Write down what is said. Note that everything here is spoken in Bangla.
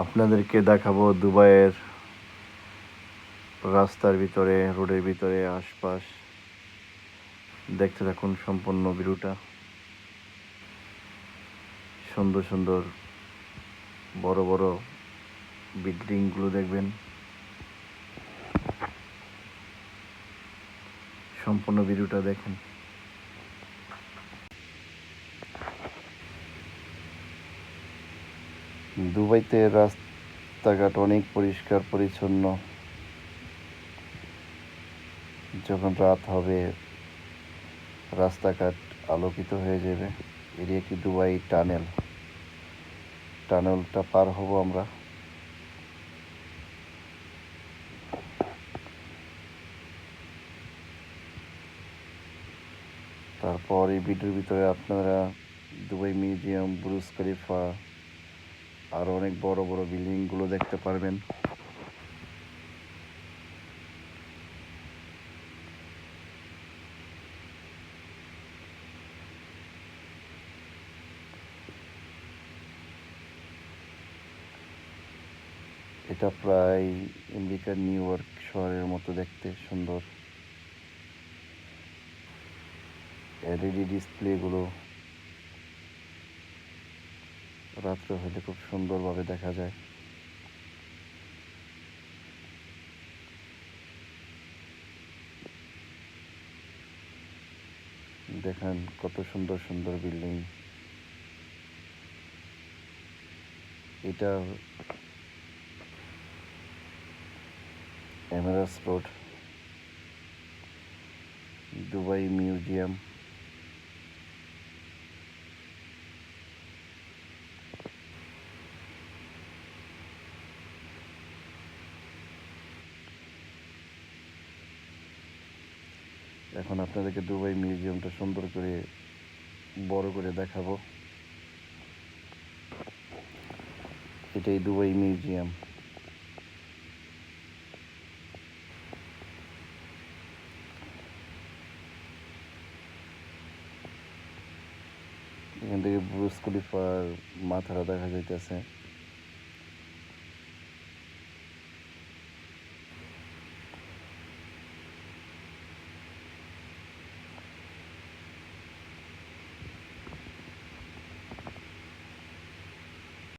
আপনাদেরকে দেখাবো দুবাইয়ের রাস্তার ভিতরে, রোডের ভিতরে, আশপাশ। দেখতে থাকুন সম্পূর্ণ ভিডিওটা। সুন্দর সুন্দর বড় বড় বিল্ডিংগুলো দেখবেন। সম্পূর্ণ ভিডিওটা দেখেন। দুবাইতে রাস্তাঘাট অনেক পরিষ্কার পরিচ্ছন্ন। যখন রাত হবে রাস্তাঘাট আলোকিত হয়ে যাবে। এটি একটি দুবাই টানেলটা পার হব আমরা। তারপর এই ভিডিওর ভিতরে আপনারা দুবাই মিউজিয়াম, বুরুজ খলিফা আর অনেক বড় বড় বিল্ডিংগুলো দেখতে পারবেন। এটা প্রায় আমেরিকার নিউ ইয়র্ক শহরের মতো দেখতে সুন্দর। এলইডি ডিসপ্লেগুলো রাত্রে হলে খুব সুন্দরভাবে দেখা যায়। দেখেন কত সুন্দর সুন্দর বিল্ডিং। এটা এমিরেটস রোড, দুবাই মিউজিয়াম। এখন আপনাদেরকে দুবাই মিউজিয়ামটা সুন্দর করে বড় করে দেখাবো। এটাই দুবাই মিউজিয়াম। এখান থেকে বুরুজ খলিফার মাথাটা দেখা যাইতেছে।